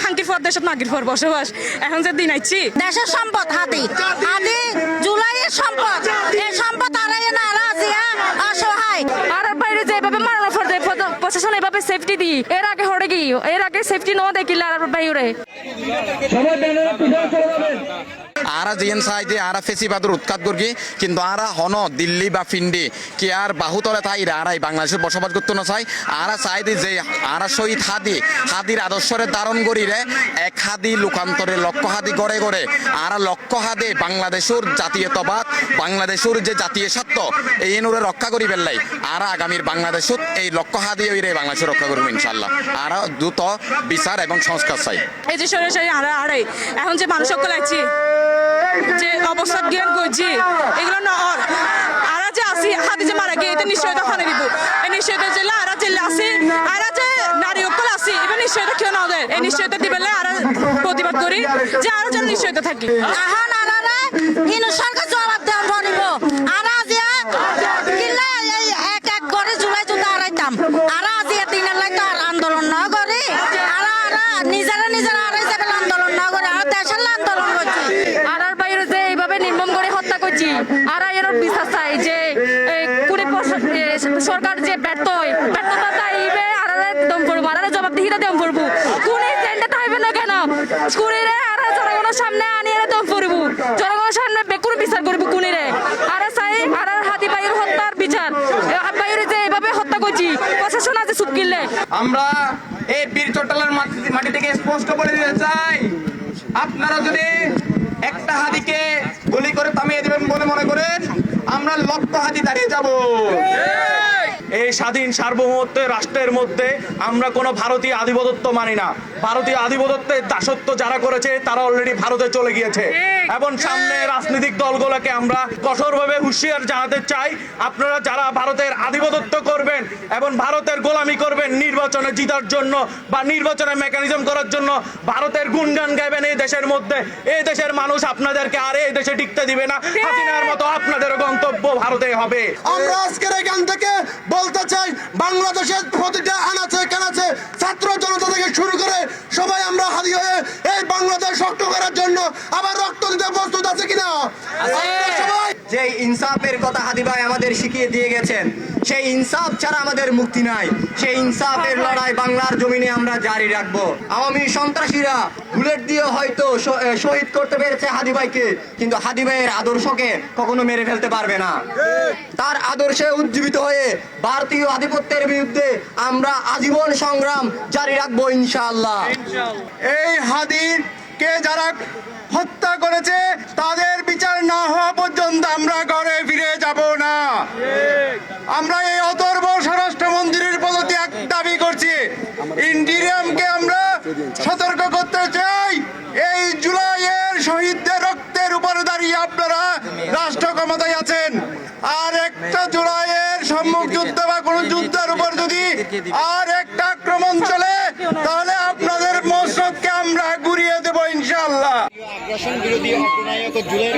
খাঙ্কির পর দেশত নাগির পর বসবাস এখন যে দিন আইছি দেশের সম্পদ হাতি হাতি জুলাইয়ের সম্পদ এই সম্পদ আড়াইয়ে না রাজিয়া অসহায় আর বাইরে যেভাবে মারানোর পর যে প্রশাসন এভাবে সেফটি দি এর আগে হড়ে গিয়ে এর আগে সেফটি ন দেখিলে আর বাইরে আরা জিএন সাইডে আরা ফেসিবাদের উৎখাত করি কিন্তু আরা হন দিল্লি বা ফিন্ডি কি আর বাহুতলে তাই আরাই বাংলাদেশে বসবাস করতে না চাই আরা চাইদি যে আরা শহীদ হাদির আদর্শরে ধারণ করি রে এক হাদি লোকান্তরে লক্ষ্য হাদি গড়ে গড়ে আরা লক্ষ্য হাদে বাংলাদেশের জাতীয়তাবাদ বাংলাদেশের যে জাতীয় স্বার্থ এই এনুরে রক্ষা করি বেললাই আরা আগামীর বাংলাদেশত এই লক্ষ্য হাদি ওইরে বাংলাদেশে রক্ষা করবো ইনশাল্লাহ আরা দ্রুত বিচার এবং সংস্কার চাই এই যে সরাসরি আড়াই এখন যে মানুষ সকল আছি যে অবস্থা জ্ঞান করছি এগুলো না আরা যে আসি হাতে যে মারা গিয়ে এটা নিশ্চয়তা খানে দিব এই নিশ্চয়তা জেলা আরা জেলা আসি আরা যে নারী অকল আসি এবার নিশ্চয়তা কেউ না দেয় এই নিশ্চয়তা দিবেলে আরা প্রতিবাদ করি যে আরো যেন নিশ্চয়তা থাকি এখন আনারা ইনু সরকার জবাব দেন ধরিব আরা জিয়া কিল্লা এই এক এক করে জুলাই জুতা আড়াইতাম আরা জিয়া দিনের লাই তো আর আন্দোলন না করে আরা নিজেরা আড়াই যাবে আন্দোলন না করে আর দেশের আন্দোলন করছে আরার বাইরে যে এইভাবে নির্মম করে হত্যা করছি আরা এর বিশ্বাস চাই যে সরকার যে ব্যর্থতা চাইবে আরা দম করবো আরা জবাব দিহিটা দম করবো কোনে চেনটা থাকবে না কেন স্কুলের আরা জনগণের সামনে আনিয়ে দম করবো জনগণের সামনে বেকুর বিচার করবো কোনে আরা চাই আরার হাতি বাইরের হত্যার বিচার বাইরে যে এইভাবে হত্যা করছি প্রশাসন আছে চুপ কিনলে আমরা এই বীর চট্টলার মাটি থেকে স্পষ্ট বলে দিতে চাই আপনারা যদি একটা হাতিকে গুলি করে থামিয়ে দিবেন বলে মনে করেন আমরা লক্ষ হাতি দাঁড়িয়ে যাব এই স্বাধীন সার্বভৌমত্ব রাষ্ট্রের মধ্যে আমরা কোনো ভারতীয় আধিপত্য মানি না ভারতীয় আধিপত্যের দাসত্ব যারা করেছে তারা অলরেডি ভারতে চলে গিয়েছে এবং সামনে রাজনৈতিক দলগুলোকে আমরা কঠোরভাবে হুঁশিয়ার জানাতে চাই আপনারা যারা ভারতের আধিপত্য করবেন এবং ভারতের গোলামি করবেন নির্বাচনে জিতার জন্য বা নির্বাচনের মেকানিজম করার জন্য ভারতের গুণগান গাইবেন এই দেশের মধ্যে এই দেশের মানুষ আপনাদেরকে আর এই দেশে টিকতে দিবে না হাসিনার মতো আপনাদের গন্তব্য ভারতে হবে আমরা আজকের এখান থেকে বলতে চাই বাংলাদেশের প্রতিটা আনাচে কানাচে ছাত্র জনতা থেকে শুরু করে সবাই আমরা হাজির হয়ে এই বাংলাদেশ শক্ত করার জন্য আবার রক্ত দিতে প্রস্তুত আছে কিনা সবাই যে ইনসাফের কথা হাদি ভাই আমাদের শিখিয়ে দিয়ে গেছেন সেই ইনসাফ ছাড়া আমাদের মুক্তি নাই সেই ইনসাফের লড়াই বাংলার জমিনে আমরা জারি রাখবো আওয়ামী সন্ত্রাসীরা বুলেট দিয়ে হয়তো শহীদ করতে পেরেছে হাদি ভাইকে কিন্তু হাদি ভাইয়ের আদর্শকে কখনো মেরে ফেলতে পারবে না তার আদর্শে উজ্জীবিত হয়ে ভারতীয় আধিপত্যের বিরুদ্ধে আমরা আজীবন সংগ্রাম জারি রাখবো ইনশাআল্লাহ এই হাদির কে যারা হত্যা করেছে তাদের বিচার না হওয়া পর্যন্ত আমরা ঘরে ফিরে যাব না আমরা এই অতর্ব স্বরাষ্ট্রমন্ত্রীর প্রতি এক দাবি করছি ইন্টিরিয়ামকে আমরা সতর্ক করতে চাই এই জুলাইয়ের শহীদদের রক্তের উপর দাঁড়িয়ে আপনারা রাষ্ট্র ক্ষমতায় আছেন আর একটা জুলাইয়ের সম্মুখ যুদ্ধ বা কোন যুদ্ধের উপর যদি আর একটা আক্রমণ চলে তাহলে আপনাদের মসনদকে আমরা ঘুরিয়ে দেব ইনশাআল্লাহ আগ্রাসন বিরোধী অপনায়ক জুলাইয়ের